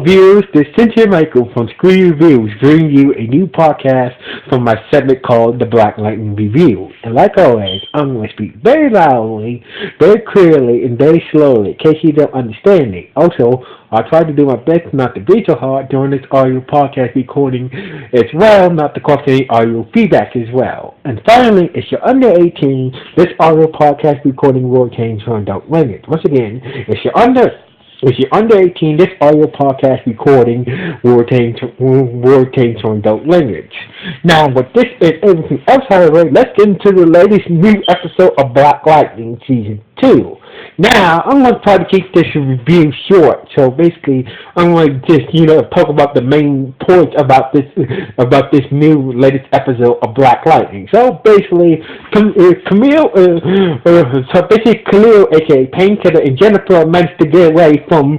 viewers, this is Cynthia Michael from Screen Reviews bringing you a new podcast from my segment called The Black Lightning Review. And like always, I'm going to speak very loudly, very clearly, and very slowly in case you don't understand me. Also, I'll try to do my best not to be so hard during this audio podcast recording as well, not to cause any audio feedback as well. And finally, if you're under 18, this audio podcast recording will contain some adult language. Once again, if you're under 18, this audio podcast recording will contain some adult language. Now, with this and everything else, however, let's get into the latest new episode of Black Lightning Season 2. Now, I'm going to try to keep this review short, so basically, I'm going to just, talk about the main points about this new latest episode of Black Lightning. So basically, Khalil, aka Painkiller, and Jennifer managed to get away from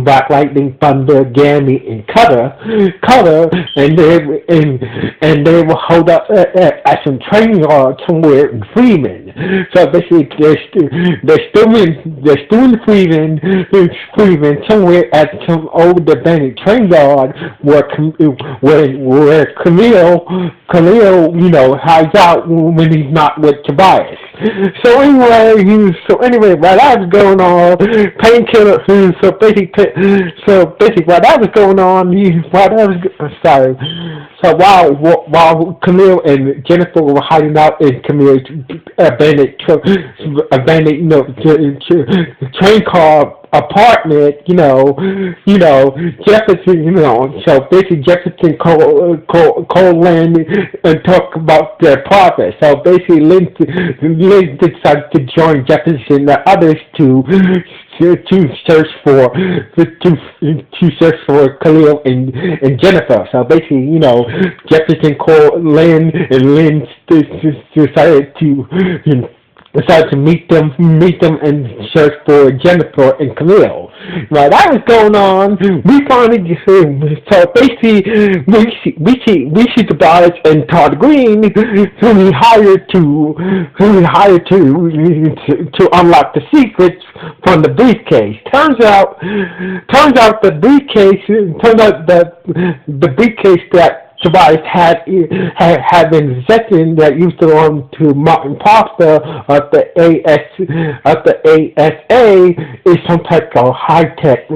Black Lightning, Thunder, Gammy, and Cutter, and they will hold up at some training yard somewhere in Freeman. So basically, they're still in Freeman somewhere at some old abandoned train yard where Khalil, hides out when he's not with Tobias. So anyway, while that was going on, Painkiller. So basically, while that was going on, So while Camille and Jennifer were hiding out in Camille's abandoned train car apartment, Jefferson, so basically Jefferson called Lynn and talk about their progress. So basically Lynn decided to join Jefferson and the others to search for Khalil and Jennifer. So basically, Jefferson called Lynn, and Lynn decided to meet them and search for Jennifer and Khalil. While that was going on, we finally so basically we see Tobias and Todd Green, who we hired to unlock the secrets from the briefcase. Turns out the briefcase that Tobias had been possessing that used to belong to Martin Parker of the ASA is some type of high-tech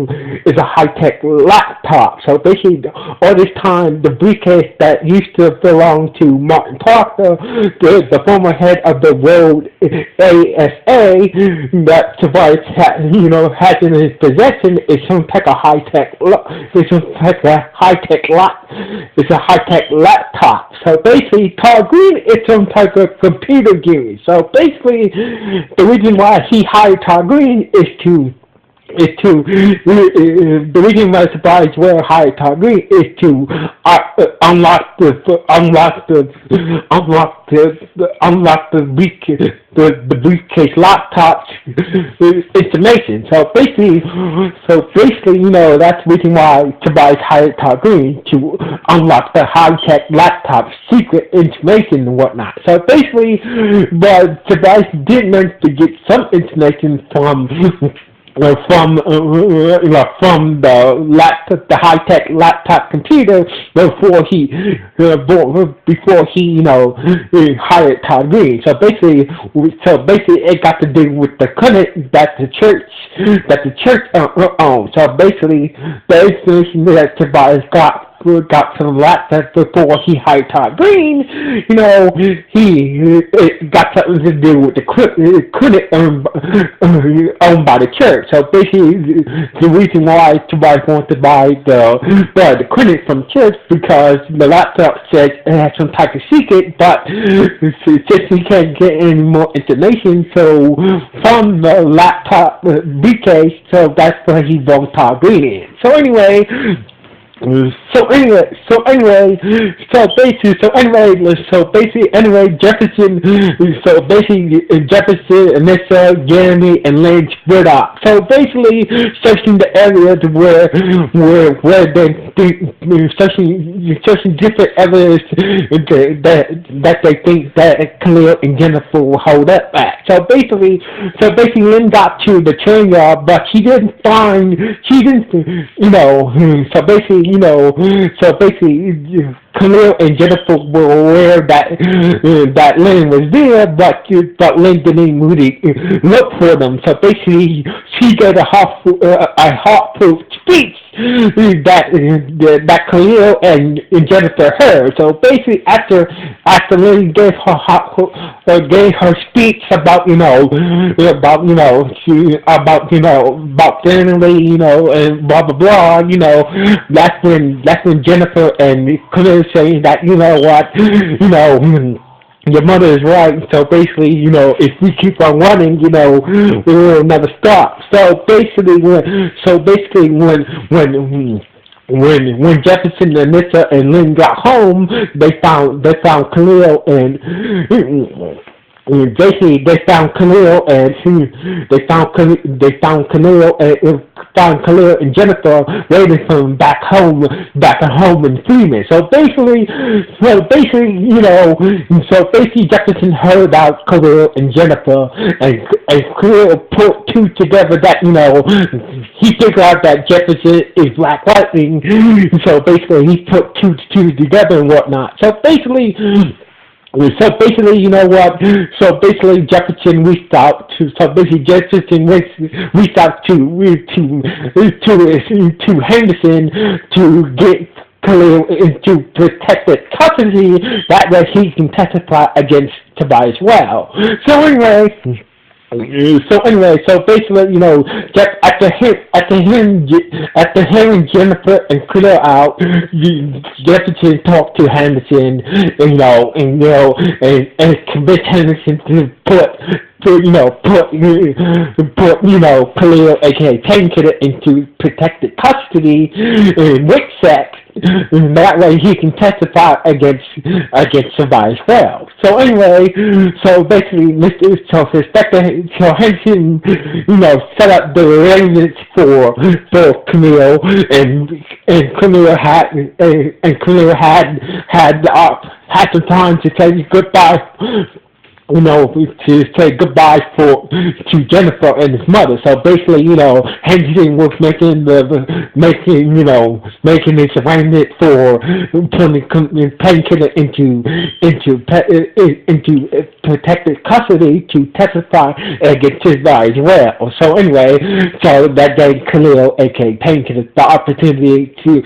laptop. So basically, all this time, the briefcase that used to belong to Martin Parker, the former head of the Road ASA, that Tobias has in his possession is some type of high-tech laptop. So basically, Todd Green is some type of computer genius. So basically, the reason why he hired Todd Green is the reason why Tobias will hire Todd Green is to unlock the briefcase laptop information. So basically, that's the reason why Tobias hired Todd Green to unlock the high-tech laptop secret information and whatnot. So basically, but Tobias did manage to get some information from the high-tech laptop computer before he hired Todd Green. So basically it got to do with the clinic that the church owns. So basically the information that Tobias got some laptops before he hired Todd Green, it got something to do with the clinic owned by the church. So basically, the reason why Tobias wanted to buy the clinic from the church because the laptop says it has some type of secret, but since he can't get any more information, so from the laptop briefcase, so that's where he brought Todd Green in. So anyway, Jefferson, Jefferson, Anissa, Jeremy, and Lynn split up. So basically, searching the areas where they searching different evidence that they think that Khalil and Jennifer will hold up at. So basically, Lynn got to the train yard, but she didn't, so basically, Khalil and Jennifer were aware that Lynn was there, but Lynn didn't really look for them. So basically, she gave a heartfelt speech that Khalil and Jennifer heard. So basically, after Lynn gave her speech about family, and blah blah blah, that's when Jennifer and Khalil saying that your mother is right. So basically, if we keep on running, we will never stop. So basically, when Jefferson, Anissa, and Lynn got home, they found Khalil and basically they found Khalil and Jennifer waiting for him back at home in Freeman. So basically Jefferson heard about Khalil and Jennifer, and Khalil put two together that he figured out that Jefferson is Black Lightning. So basically he put two together and whatnot. So basically, Jefferson reached out to Henderson to get Khalil into protected custody. That way he can testify against Tobias well. So basically, after hearing Jennifer and Khalil out, Jefferson talked to Henderson, and convinced Henderson to put Khalil, aka Painkiller, into protected custody with sex. That way he can testify against somebody as well. So basically, Henderson, set up the arrangements for Camille, and Camille had some time to say goodbye. To say goodbye to Jennifer and his mother. So basically, Henderson was making this arrangement for putting Painkiller into protected custody to testify against his body as well. So that gave Khalil, aka Painkiller, the opportunity to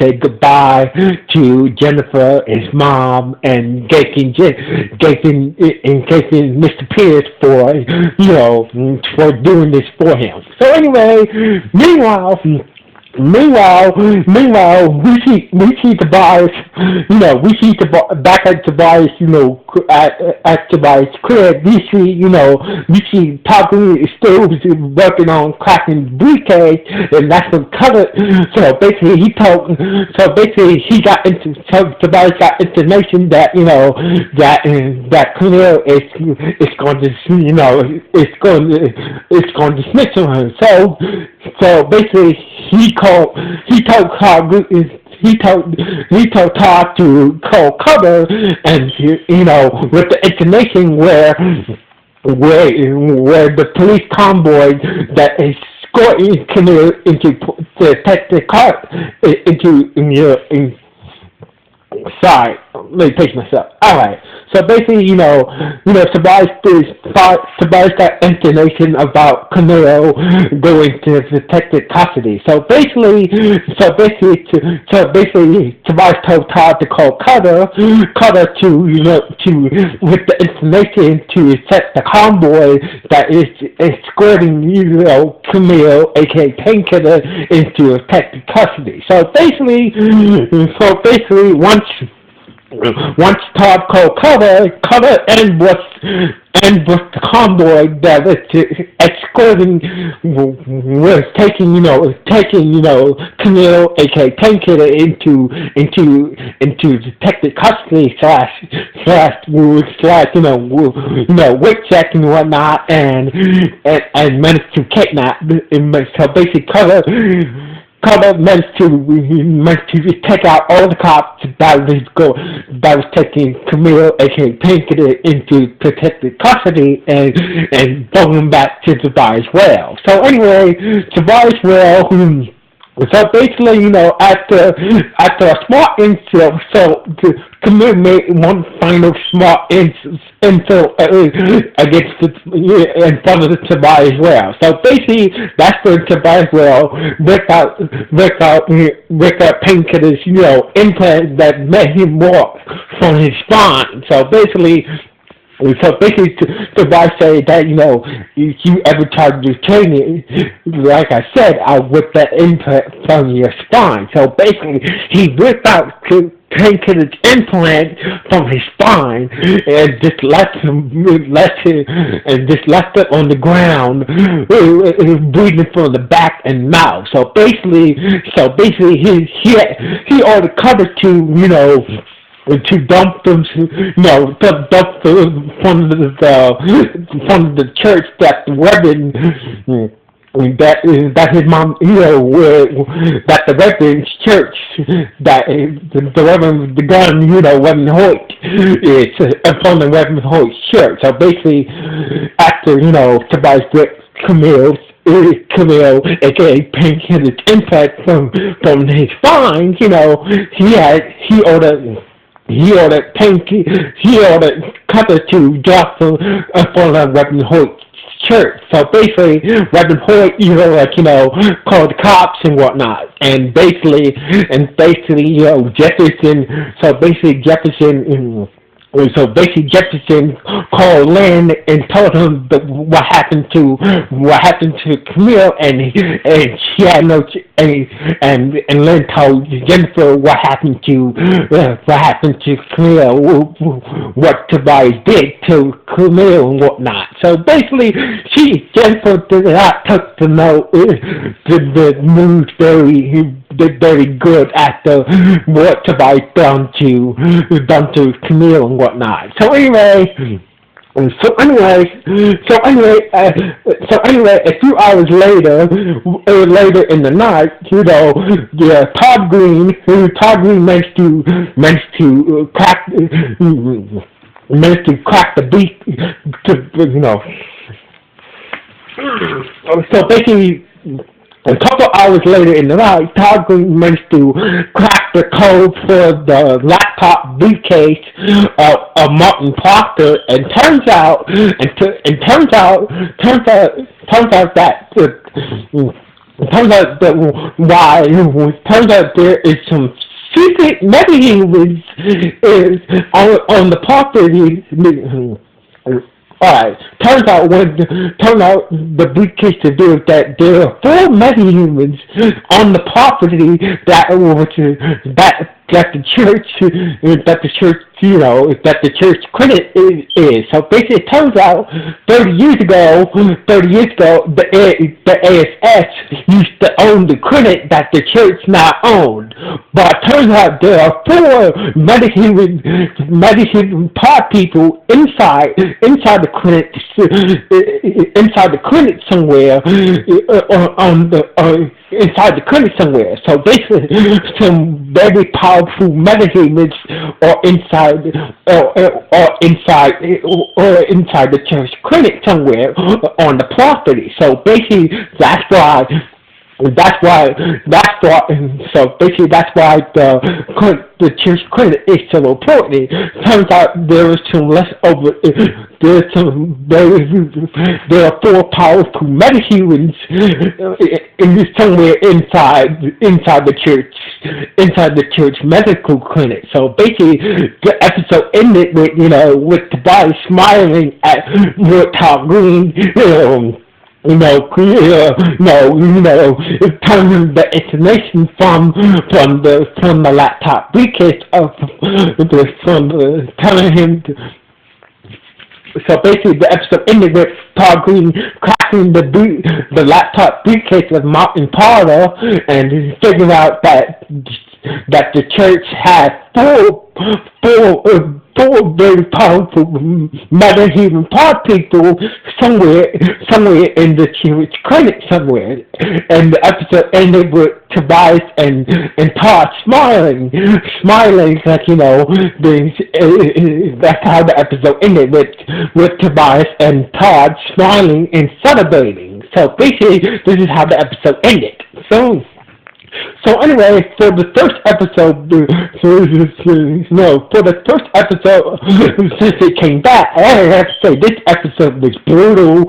say goodbye to Jennifer, his mom, and gave Mr. Pierce for doing this for him. So meanwhile, we see Tobias, back at Tobias, at Tobias' crib, we see Pablo is still working on cracking the briefcase, and that's when covered. So basically, Tobias got information that, that Khalil is going to dismiss him. So basically, he told Todd to call cover, and with the information where the police convoy that is escorting Khalil into the car sorry, let me pace myself. Alright, so basically, Tobias got information about Camilo going to protected custody. So basically, Tobias told Todd to call Cutter to with the information to set the convoy that is escorting, Camilo, aka Painkiller, into protected custody. So basically, once Todd called cover and and with the convoy that was escorting, was taking, Camille, aka Painkiller, into detective custody slash witch check and whatnot, and managed to kidnap. So basically, Carter managed to take out all the cops that was taking Camille, aka Painkiller, into protective custody and brought him back to Tobias Well. So anyway, Tobias Well. So basically, after a smart infill, so Camille made one final smart infill against in front of the Tobias Well. So basically, that's where Tobias Well ripped out Painkiller's, implant that made him walk from his spine. So basically, Tobias said that, if you ever tried to do training, like I said, I'll whip that implant from your spine. So basically, he whipped out Painkiller's implant from his spine and just left it on the ground, breathing from the back and mouth. So basically, he ordered Cutter to dump them, dump from the church that the Reverend, that his mom, that the Reverend's church, that the Reverend, the gun, Reverend Hoyt, is from the Reverend Hoyt church. So basically, after, Tobias Brick, Camille, aka Painkiller's impact from his spine, he ordered Cutter to drop from Reverend Hoyt's church. So basically, Reverend Hoyt, called the cops and whatnot, and basically, Jefferson called Lynn and told him what happened to Camille, and she had no, and Lynn told Jennifer what happened to Camille, what Tobias did to Camille and whatnot. So basically, Jennifer did not took the news very good after what Tobias done to Camille and whatnot. So anyway, a few hours later in the night, Todd Green managed to crack the beat So basically, a couple hours later in the night, Todd Green managed to crack the code for the laptop briefcase of Martin Proctor, and turns out there is some secret metahumans on the property. Alright, turns out the briefcase to do with that there are 4 metahumans on the property that the church credit is. So basically, it turns out 30 years ago, the ASS used to own the credit that the church now owned. But it turns out there are 4 metahuman pod people inside the credit somewhere, inside the clinic somewhere. So basically, some very powerful metahumans are inside the church clinic somewhere on the property. So basically, that's why the church credit is so important. Turns out there are 4 powerful metahumans somewhere inside the church medical clinic. So basically, the episode ended with the body smiling at Todd Green. Turning the information from the laptop briefcase telling him So basically, the episode ended with Todd Green cracking the laptop briefcase with Martin Parler, and he's figuring out that the church had four very powerful meta-human part people somewhere in the church clinic somewhere, and the episode ended with Tobias and Todd smiling like that's how the episode ended with Tobias and Todd smiling and celebrating. So basically, this is how the episode ended. So anyway, for the first episode, since it came back, I have to say this episode was brutal,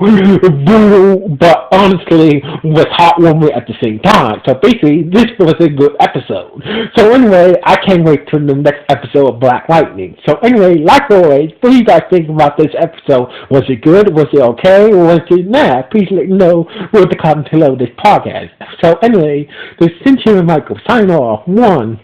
but honestly was heartwarming at the same time. So basically, this was a good episode. So anyway, I can't wait for the next episode of Black Lightning. So anyway, like always, what do you guys think about this episode? Was it good? Was it okay? Or was it not? Please let me know with the comments below this podcast. So anyway, this is Cynthia and Michael sign off. 1,